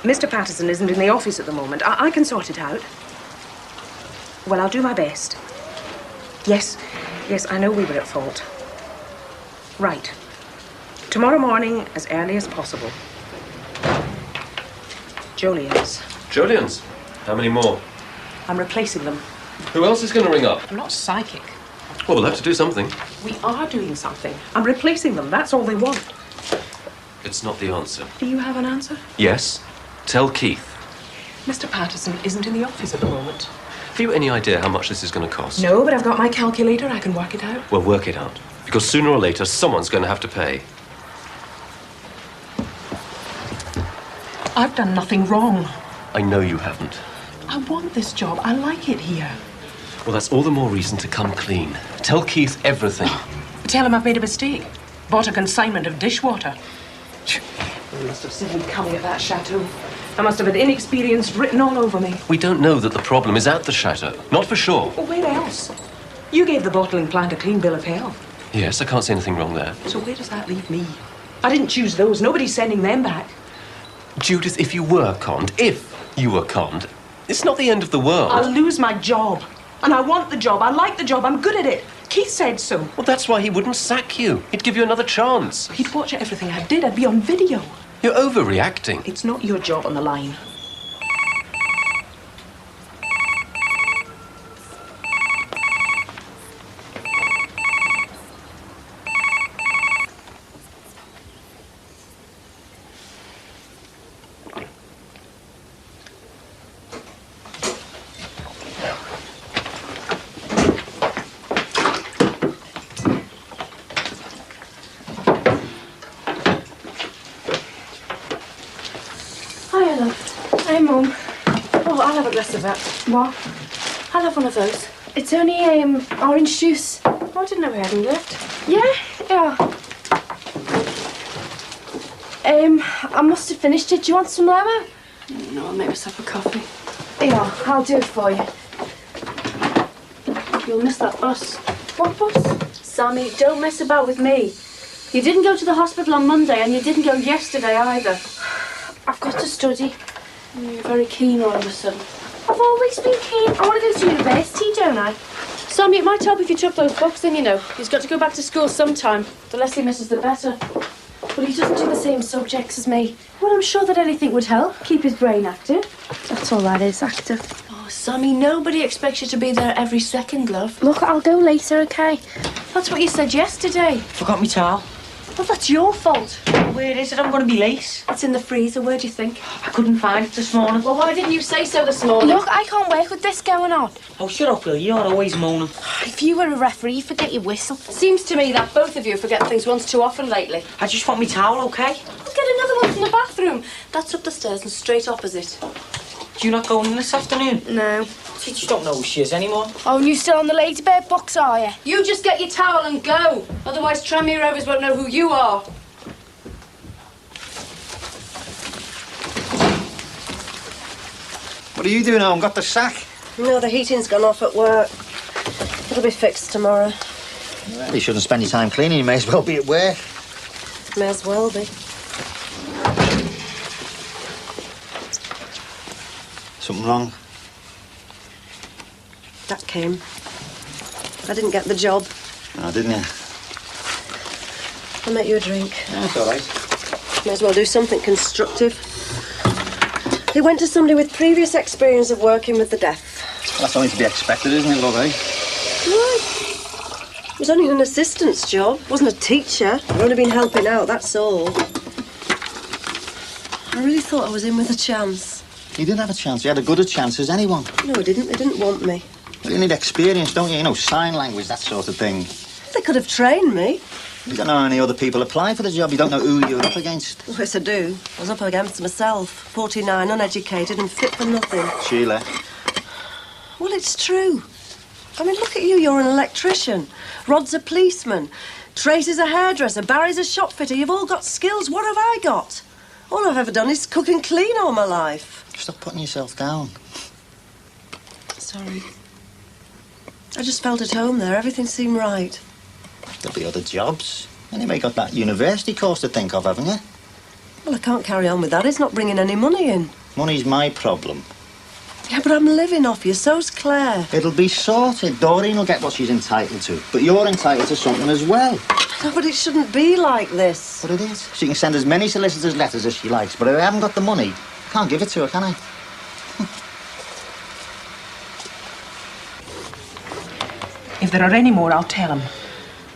Mr. Patterson isn't in the office at the moment. I can sort it out. Well, I'll do my best. Yes, I know we were at fault. Right. Tomorrow morning, as early as possible. Jolyon's. Jolyon's? How many more? I'm replacing them. Who else is going to ring up? I'm not psychic. Well, we'll have to do something. We are doing something. I'm replacing them. That's all they want. It's not the answer. Do you have an answer? Yes. Tell Keith. Mr. Patterson isn't in the office at the moment. Have you any idea how much this is going to cost? No, but I've got my calculator. I can work it out. Well, work it out. Because sooner or later, someone's going to have to pay. I've done nothing wrong. I know you haven't. I want this job. I like it here. Well, that's all the more reason to come clean. Tell Keith everything. Tell him I've made a mistake. Bought a consignment of dishwater. I must have seen me coming at that chateau. I must have had inexperience written all over me. We don't know that the problem is at the chateau. Not for sure. Well, where else? You gave the bottling plant a clean bill of health. Yes, I can't see anything wrong there. So where does that leave me? I didn't choose those. Nobody's sending them back. Judith, if you were conned, it's not the end of the world. I'll lose my job. And I want the job. I like the job. I'm good at it. Keith said so. Well, that's why he wouldn't sack you. He'd give you another chance. He'd watch everything I did. I'd be on video. You're overreacting. It's not your job on the line. Hi, Mum. Oh, I'll have a glass of that. What? I'll have one of those. It's only orange juice. Oh, I didn't know we had any left. Yeah. I must have finished it. Do you want some lemon? No, I'll make myself a coffee. Yeah, I'll do it for you. You'll miss that bus. What bus? Sammy, don't mess about with me. You didn't go to the hospital on Monday and you didn't go yesterday either. I've got to study. You're very keen all of a sudden. I've always been keen. I want to go to university, don't I? Sammy, it might help if you took those books in, you know. He's got to go back to school sometime. The less he misses, the better. But he doesn't do the same subjects as me. Well, I'm sure that anything would help. Keep his brain active. That's all that is, active. Oh, Sammy, nobody expects you to be there every second, love. Look, I'll go later, OK? That's what you said yesterday. Forgot me towel. Well, that's your fault. Where is it? I'm going to be late. It's in the freezer. Where do you think? I couldn't find it this morning. Well, why didn't you say so this morning? Look, I can't work with this going on. Oh, shut up, Will. You're always moaning. If you were a referee, you'd forget your whistle. Seems to me that both of you forget things once too often lately. I just want me towel, OK? I'll get another one from the bathroom. That's up the stairs and straight opposite. Do you not go in this afternoon? No. Teachers don't know who she is anymore. Oh, and you still on the Ladybird books, are you? You just get your towel and go. Otherwise, Tranmere Rovers won't know who you are. What are you doing home? Got the sack? No, the heating's gone off at work. It'll be fixed tomorrow. Well, you shouldn't spend your time cleaning. You may as well be at work. May as well be. Something wrong? That came. I didn't get the job. Oh, didn't you? I'll make you a drink. Yeah, that's all right. May as well do something constructive. He went to somebody with previous experience of working with the deaf. Well, that's only to be expected, isn't it, love, eh? Right. It was only an assistant's job. Wasn't a teacher. I've only been helping out, that's all. I really thought I was in with a chance. You didn't have a chance. You had as good a chance as anyone. No, I didn't. They didn't want me. Well, you need experience, don't you? You know, sign language, that sort of thing. They could have trained me. You don't know any other people applying for the job. You don't know who you're up against. Yes, I do. I was up against myself. 49, uneducated and fit for nothing. Sheila. Well, it's true. I mean, look at you. You're an electrician. Rod's a policeman. Tracy's a hairdresser. Barry's a shop fitter. You've all got skills. What have I got? All I've ever done is cook and clean all my life. Stop putting yourself down. Sorry. I just felt at home there. Everything seemed right. There'll be other jobs. Anyway, you got that university course to think of, haven't you? Well, I can't carry on with that. It's not bringing any money in. Money's my problem. Yeah, but I'm living off you. So's Claire. It'll be sorted. Doreen will get what she's entitled to. But you're entitled to something as well. No, but it shouldn't be like this. But it is. She can send as many solicitors' letters as she likes. But if I haven't got the money, I can't give it to her, can I? If there are any more, I'll tell him.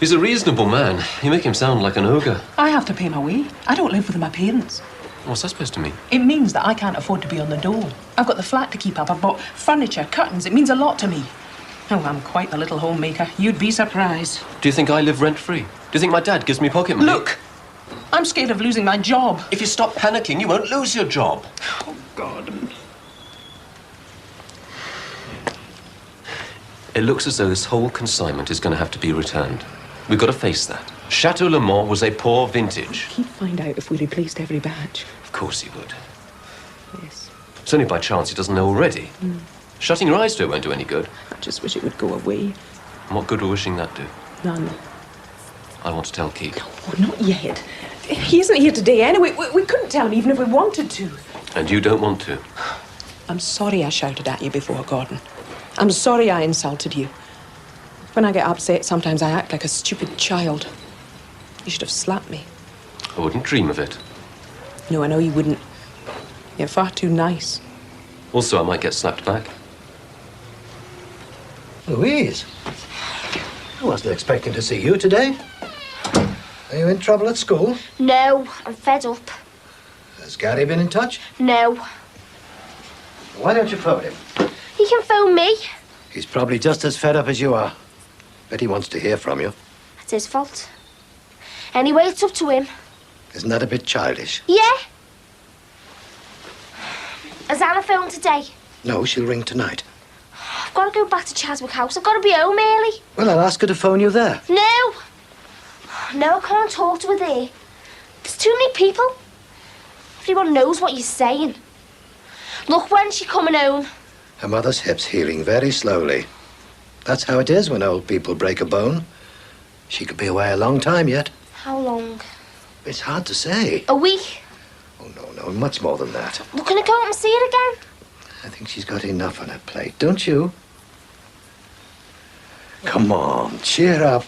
He's a reasonable man. You make him sound like an ogre. I have to pay my way. I don't live with my parents. What's that supposed to mean? It means that I can't afford to be on the dole. I've got the flat to keep up. I've bought furniture, curtains. It means a lot to me. Oh, I'm quite the little homemaker. You'd be surprised. Do you think I live rent-free? Do you think my dad gives me pocket money? Look! I'm scared of losing my job. If you stop panicking, you won't lose your job. Oh, God. It looks as though this whole consignment is going to have to be returned. We've got to face that. Chateau Le Mans was a poor vintage. He'd find out if we replaced every badge. Of course he would. Yes. It's only by chance he doesn't know already. Shutting your eyes to it won't do any good. I just wish it would go away. And what good will wishing that do? None. I want to tell Keith. Oh, not yet. He isn't here today anyway. We couldn't tell him even if we wanted to. And you don't want to. I'm sorry I shouted at you before, Gordon. I'm sorry I insulted you. When I get upset, sometimes I act like a stupid child. You should have slapped me. I wouldn't dream of it. No, I know you wouldn't. You're far too nice. Also, I might get slapped back. Louise, I wasn't expecting to see you today. Are you in trouble at school? No, I'm fed up. Has Gary been in touch? No. Why don't you phone him? He can phone me. He's probably just as fed up as you are. Bet he wants to hear from you. It's his fault. Anyway, it's up to him. Isn't that a bit childish? Yeah. Has Anna phoned today? No, she'll ring tonight. I've got to go back to Chaswick House. I've got to be home early. Well, I'll ask her to phone you there. No. No, I can't talk to her there. There's too many people. Everyone knows what you're saying. Look, when's she coming home? Her mother's hip's healing very slowly. That's how it is when old people break a bone. She could be away a long time yet. How long? It's hard to say. A week? Oh, no, much more than that. Well, can I go out and see her again? I think she's got enough on her plate, don't you? Come on, cheer up.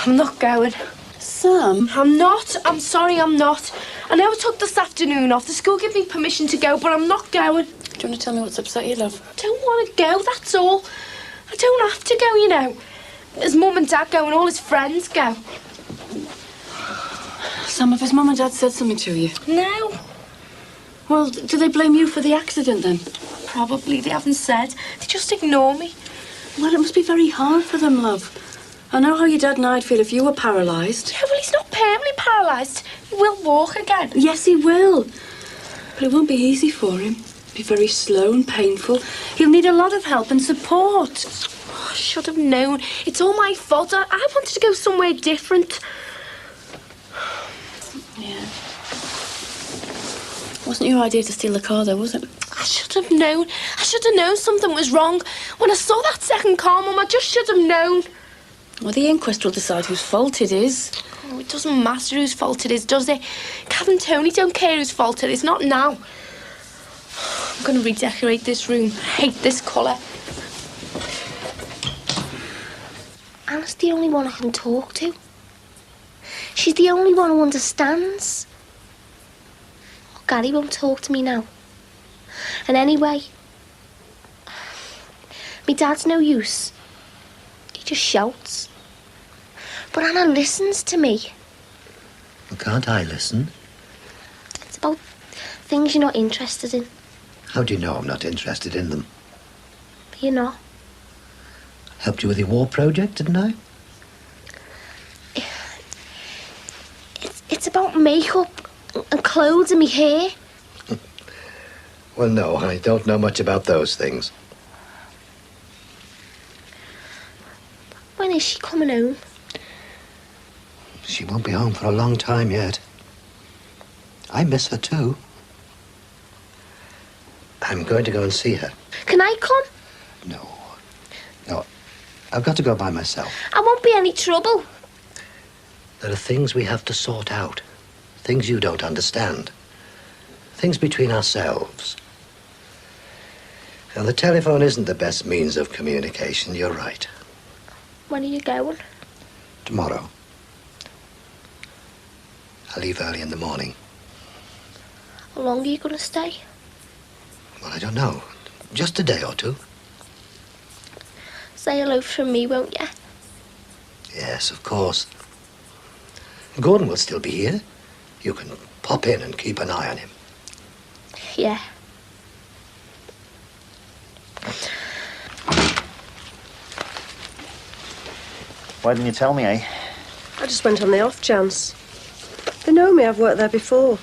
I'm not going. Sam? I'm not. I'm sorry, I'm not. I know I took this afternoon off. The school gave me permission to go, but I'm not going. Do you want to tell me what's upset you, love? I don't want to go, that's all. I don't have to go, you know. His mum and dad go and all his friends go. Sam, have his mum and dad said something to you? No. Well, do they blame you for the accident then? Probably. They haven't said. They just ignore me. Well, it must be very hard for them, love. I know how your dad and I'd feel if you were paralysed. Yeah, well, he's not permanently paralysed. He will walk again. Yes, he will. But it won't be easy for him. It'll be very slow and painful. He'll need a lot of help and support. Oh, I should have known. It's all my fault. I wanted to go somewhere different. Yeah. Wasn't your idea to steal the car, though, was it? I should have known. I should have known something was wrong. When I saw that second car, Mum, I just should have known. Well, the inquest will decide whose fault it is. Oh, it doesn't matter whose fault it is, does it? Cav and Tony don't care whose fault it is, not now. I'm going to redecorate this room. I hate this colour. Anna's the only one I can talk to. She's the only one who understands. Oh, Gary won't talk to me now. And anyway, me dad's no use. He just shouts. But Anna listens to me. Well, can't I listen? It's about things you're not interested in. How do you know I'm not interested in them? You're not. Helped you with your war project, didn't I? It's about makeup and clothes and me hair. Well, no, I don't know much about those things. When is she coming home? She won't be home for a long time yet. I miss her too. I'm going to go and see her. Can I come? No. I've got to go by myself. I won't be any trouble. There are things we have to sort out. Things you don't understand. Things between ourselves. And the telephone isn't the best means of communication, you're right. When are you going? Tomorrow. I leave early in the morning. How long are you going to stay? Well, I don't know. Just a day or two. Say hello from me, won't you? Yes, of course. Gordon will still be here. You can pop in and keep an eye on him. Yeah. Why didn't you tell me, eh? I just went on the off chance. They know me, I've worked there before.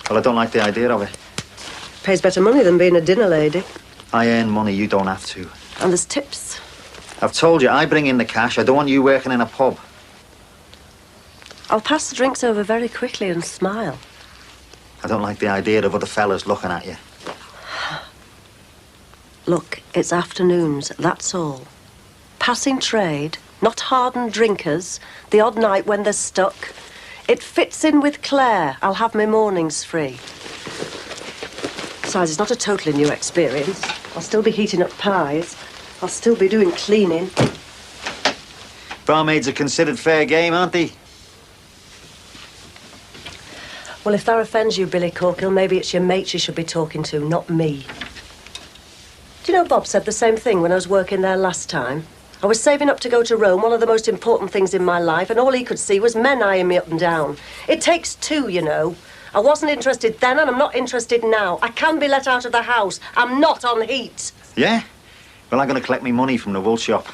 Well, I don't like the idea of it. Pays better money than being a dinner lady. I earn money, you don't have to. And there's tips. I've told you, I bring in the cash. I don't want you working in a pub. I'll pass the drinks over very quickly and smile. I don't like the idea of other fellas looking at you. Look, it's afternoons, that's all. Passing trade, not hardened drinkers, the odd night when they're stuck. It fits in with Claire. I'll have my mornings free. Besides, it's not a totally new experience. I'll still be heating up pies. I'll still be doing cleaning. Barmaids are considered fair game, aren't they? Well, if that offends you, Billy Corkill, maybe it's your mates you should be talking to, not me. Do you know Bob said the same thing when I was working there last time? I was saving up to go to Rome, one of the most important things in my life, and all he could see was men eyeing me up and down. It takes two, you know. I wasn't interested then, and I'm not interested now. I can be let out of the house. I'm not on heat. Yeah? Well, I'm going to collect me money from the wool shop.